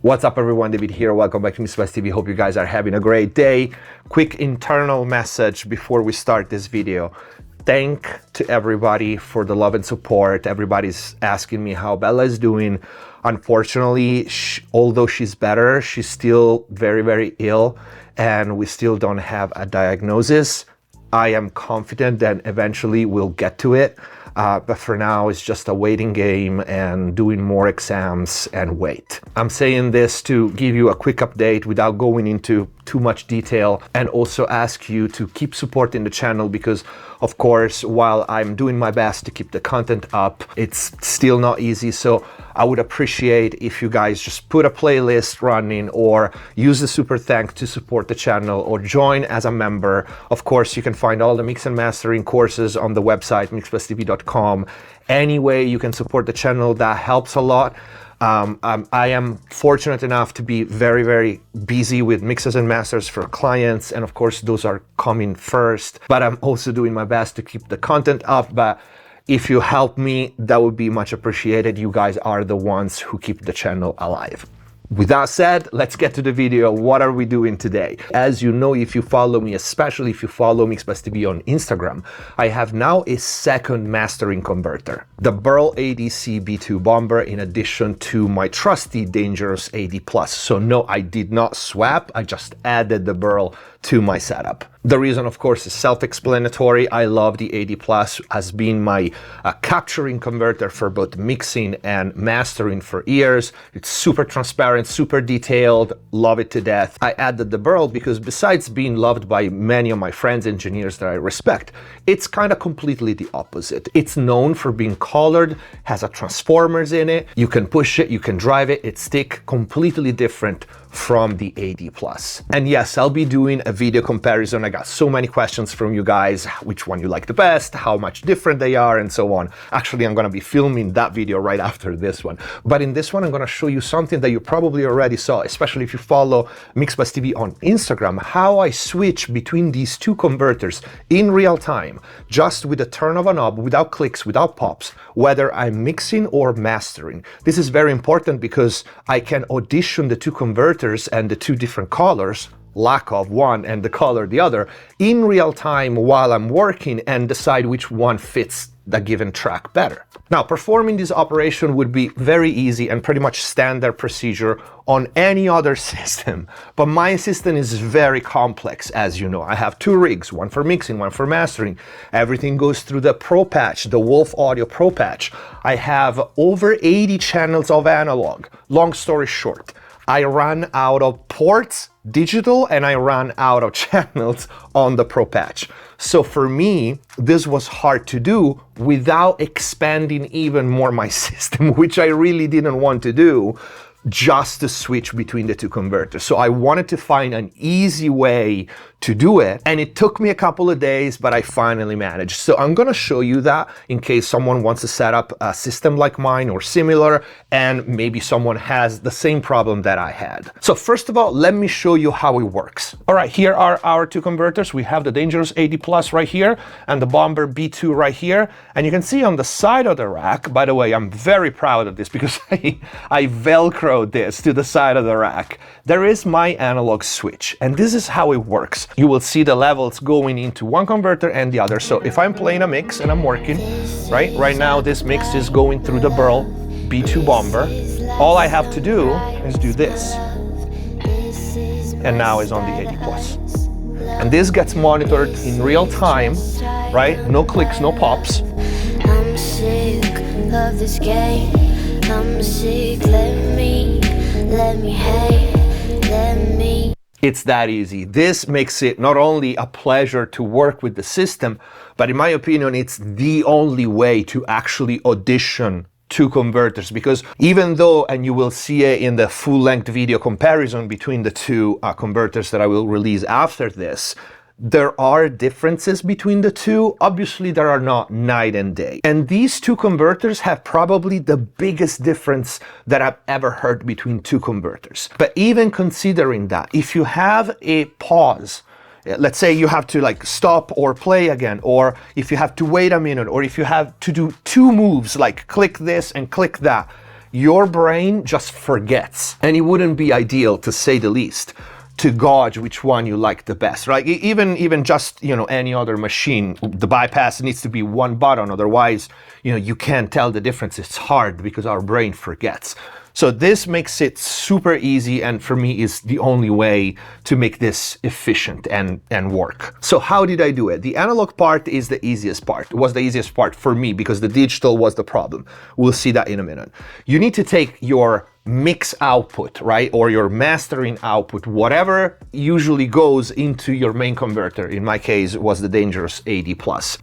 What's up everyone, David here, welcome back to McSolaar TV, hope you guys are having a great day. Quick internal message before we start this video. Thank to everybody for the love and support. Everybody's asking me how Bella is doing. Unfortunately, although she's better, she's still very ill and we still don't have a diagnosis. I am confident that eventually we'll get to it. But for now, it's just a waiting game and doing more exams and wait. I'm saying this to give you a quick update without going into too much detail, and also ask you to keep supporting the channel because, of course, while I'm doing my best to keep the content up, it's still not easy. So I would appreciate if you guys just put a playlist running or use the super thank to support the channel or join as a member. Of course, you can find all the mix and mastering courses on the website mixplusTV.com. Any way you can support the channel, that helps a lot. I am fortunate enough to be very busy with mixes and masters for clients, and of course those are coming first, but I'm also doing my best to keep the content up. But if you help me, that would be much appreciated. You guys are the ones who keep the channel alive. With that said, let's get to the video. What are we doing today? As you know, if you follow me, especially if you follow MixPlusTV on Instagram, I have now a second mastering converter, the Burl ADC B2 Bomber, in addition to my trusty Dangerous AD+. So no, I did not swap, I just added the Burl to my setup. The reason, of course, is self-explanatory. I love the AD+ as being my capturing converter for both mixing and mastering for years. It's super transparent, super detailed, love it to death. I added the Burl because besides being loved by many of my friends, engineers that I respect, it's kind of completely the opposite. It's known for being colored, has a transformers in it, you can push it, you can drive it, it's stick, completely different from the AD+. And yes, I'll be doing a video comparison. I got so many questions from you guys, which one you like the best, how much different they are, and so on. Actually, I'm gonna be filming that video right after this one. But in this one, I'm gonna show you something that you probably already saw, especially if you follow MixPlusTV on Instagram, how I switch between these two converters in real time, just with the turn of a knob, without clicks, without pops, whether I'm mixing or mastering. This is very important because I can audition the two converters and the two different colors, lack of one and the color the other, in real time while I'm working, and decide which one fits the given track better. Now, performing this operation would be very easy and pretty much standard procedure on any other system, but my system is very complex, as you know. I have two rigs, one for mixing, one for mastering. Everything goes through the Pro Patch, the Wolf Audio Pro Patch. I have over 80 channels of analog. Long story short, I ran out of ports, digital, and I ran out of channels on the Pro Patch. So for me, this was hard to do without expanding even more my system, which I really didn't want to do, just to switch between the two converters. So I wanted to find an easy way to do it, and it took me a couple of days, but I finally managed. So I'm gonna show you that in case someone wants to set up a system like mine or similar, and maybe someone has the same problem that I had. So first of all, let me show you how it works. All right, here are our two converters. We have the Dangerous AD+ right here and the Bomber B2 right here. And you can see on the side of the rack, by the way, I'm very proud of this because I Velcroed this to the side of the rack. There is my analog switch, and this is how it works. You will see the levels going into one converter and the other. So if I'm playing a mix and I'm working, right now this mix is going through the Burl B2 Bomber. All I have to do is do this. And now it's on the AD+. And this gets monitored in real time, right? No clicks, no pops. I'm sick of this game. I'm sick, let me hate, let me. It's that easy. This makes it not only a pleasure to work with the system, but in my opinion, it's the only way to actually audition two converters, because even though, and you will see it in the full-length video comparison between the two converters that I will release after this, there are differences between the two. Obviously, there are not night and day. And these two converters have probably the biggest difference that I've ever heard between two converters. But even considering that, if you have a pause, let's say you have to like stop or play again, or if you have to wait a minute, or if you have to do two moves, like click this and click that, your brain just forgets. And it wouldn't be ideal, to say the least, to gauge which one you like the best, right? Even just, you know, any other machine, the bypass needs to be one button, otherwise, you know, you can't tell the difference. It's hard because our brain forgets. So this makes it super easy, and for me is the only way to make this efficient and work. So how did I do it? The analog part is the easiest part. It was the easiest part for me because the digital was the problem. We'll see that in a minute. You need to take your mix output, right? Or your mastering output, whatever usually goes into your main converter. In my case, it was the Dangerous AD+.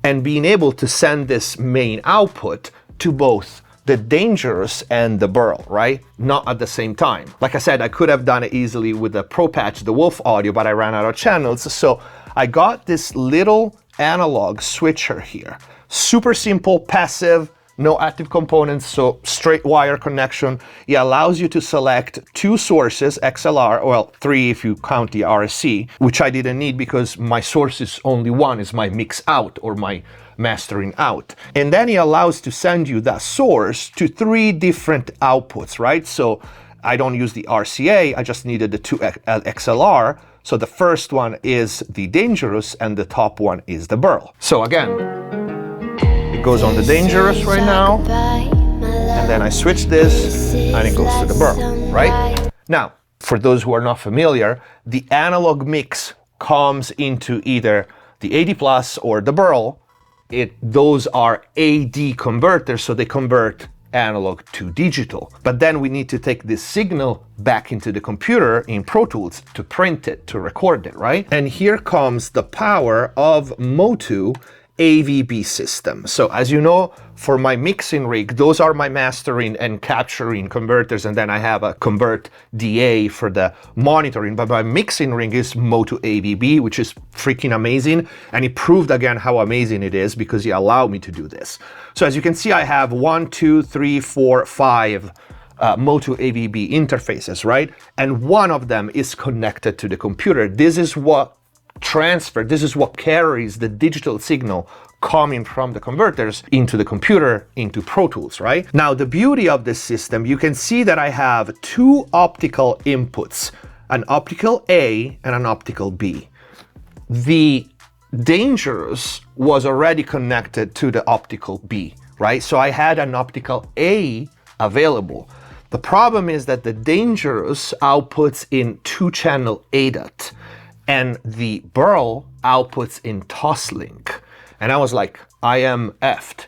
And being able to send this main output to both the Dangerous and the Burl, right? Not at the same time. Like I said, I could have done it easily with the Pro Patch, the Wolf Audio, but I ran out of channels. So I got this little analog switcher here. Super simple, passive, no active components, so straight wire connection. It allows you to select 2 sources, XLR, well, 3 if you count the RSC, which I didn't need because my source is only one, is my mix out or my mastering out. And then it allows to send you that source to 3 different outputs, right? So I don't use the RCA, I just needed the 2 XLR. So the first one is the Dangerous and the top one is the Burl. So again, it goes on the Dangerous right now, and then I switch this and it goes to the Burl, right? Now, for those who are not familiar, the analog mix comes into either the AD+ or the Burl. Those are AD converters, so they convert analog to digital. But then we need to take this signal back into the computer in Pro Tools to print it, to record it, right? And here comes the power of MOTU AVB system. So as you know, for my mixing rig, those are my mastering and capturing converters, and then I have a convert DA for the monitoring, but my mixing rig is MOTU AVB, which is freaking amazing, and it proved again how amazing it is because it allowed me to do this. So as you can see, I have 1, 2, 3, 4, 5 MOTU AVB interfaces, right? And one of them is connected to the computer. This is what carries the digital signal coming from the converters into the computer, into Pro Tools, right? Now, the beauty of this system, you can see that I have 2 optical inputs, an optical A and an optical B. The Dangerous was already connected to the optical B, right? So I had an optical A available. The problem is that the Dangerous outputs in 2-channel ADAT, and the Burl outputs in Toslink. And I was like, I am effed.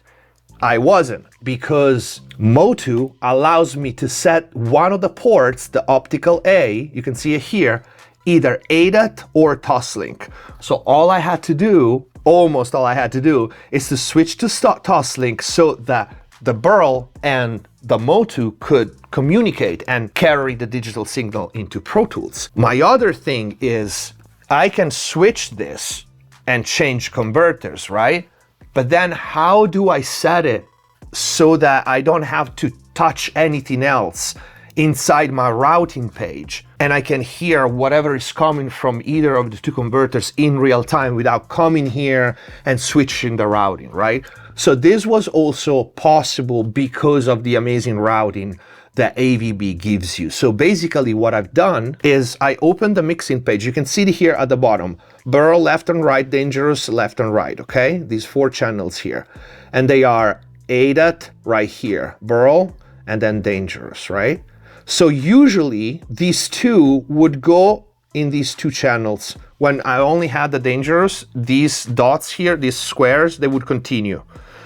I wasn't, because MOTU allows me to set one of the ports, the optical A, you can see it here, either ADAT or Toslink. So all I had to do, almost all I had to do, is to switch to Toslink so that the Burl and the MOTU could communicate and carry the digital signal into Pro Tools. My other thing is, I can switch this and change converters, right? But then how do I set it so that I don't have to touch anything else inside my routing page, and I can hear whatever is coming from either of the 2 converters in real time without coming here and switching the routing, right? So this was also possible because of the amazing routing that AVB gives you. So basically what I've done is I opened the mixing page. You can see it here at the bottom, Burl left and right, Dangerous left and right, okay? These 4 channels here. And they are ADAT right here, Burl, and then Dangerous, right? So usually these 2 would go in these 2 channels. When I only had the Dangerous, these dots here, these squares, they would continue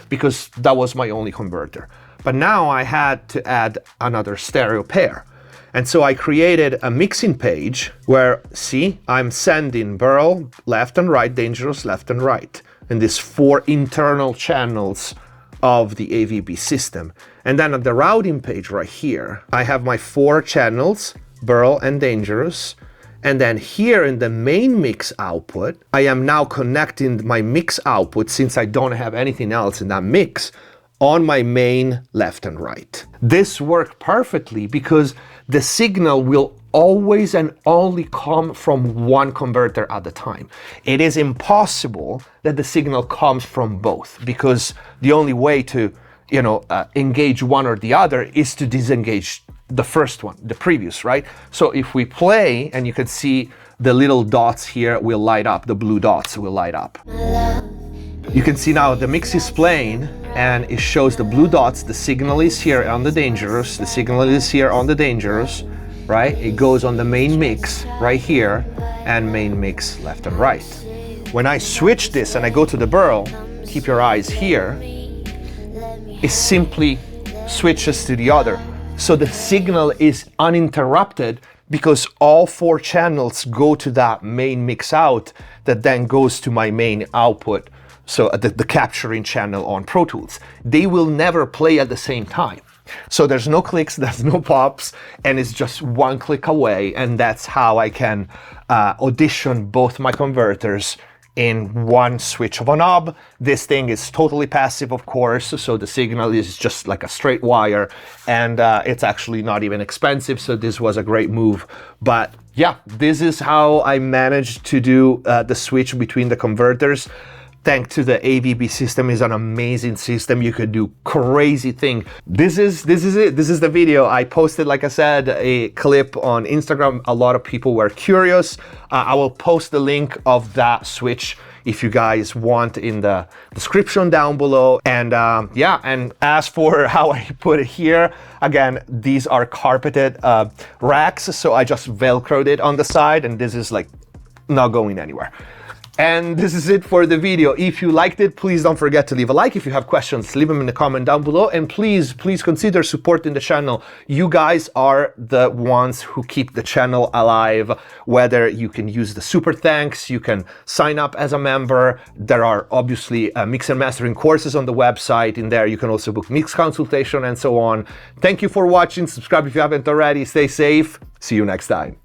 because that was my only converter. But now I had to add another stereo pair. And so I created a mixing page where, see, I'm sending Burl left and right, Dangerous left and right, in these 4 internal channels of the AVB system. And then at the routing page right here, I have my 4 channels, Burl and Dangerous. And then here in the main mix output, I am now connecting my mix output, since I don't have anything else in that mix, on my main left and right. This worked perfectly because the signal will always and only come from one converter at a time. It is impossible that the signal comes from both, because the only way to engage one or the other is to disengage the first one, the previous, right? So if we play, and you can see the little dots here will light up, the blue dots will light up. You can see now the mix is playing and it shows the blue dots, the signal is here on the dangerous, the signal is here on the dangerous, right? It goes on the main mix right here and main mix left and right. When I switch this and I go to the burl, keep your eyes here, it simply switches to the other. So the signal is uninterrupted because all 4 channels go to that main mix out that then goes to my main output. So the capturing channel on Pro Tools. They will never play at the same time. So there's no clicks, there's no pops, and it's just one click away. And that's how I can audition both my converters in one switch of a knob. This thing is totally passive, of course, so the signal is just like a straight wire, and it's actually not even expensive, so this was a great move. But yeah, this is how I managed to do the switch between the converters. Thanks to the AVB system, is an amazing system. You could do crazy thing. This is it. This is the video. I posted, like I said, a clip on Instagram. A lot of people were curious. I will post the link of that switch if you guys want in the description down below. And yeah, and as for how I put it here, again, these are carpeted racks, so I just Velcroed it on the side, and this is like not going anywhere. And this is it for the video. If you liked it, please don't forget to leave a like. If you have questions, leave them in the comment down below. And please consider supporting the channel. You guys are the ones who keep the channel alive. Whether you can use the super thanks, you can sign up as a member. There are obviously mix and mastering courses on the website. In there, you can also book mix consultation and so on. Thank you for watching. Subscribe if you haven't already. Stay safe. See you next time.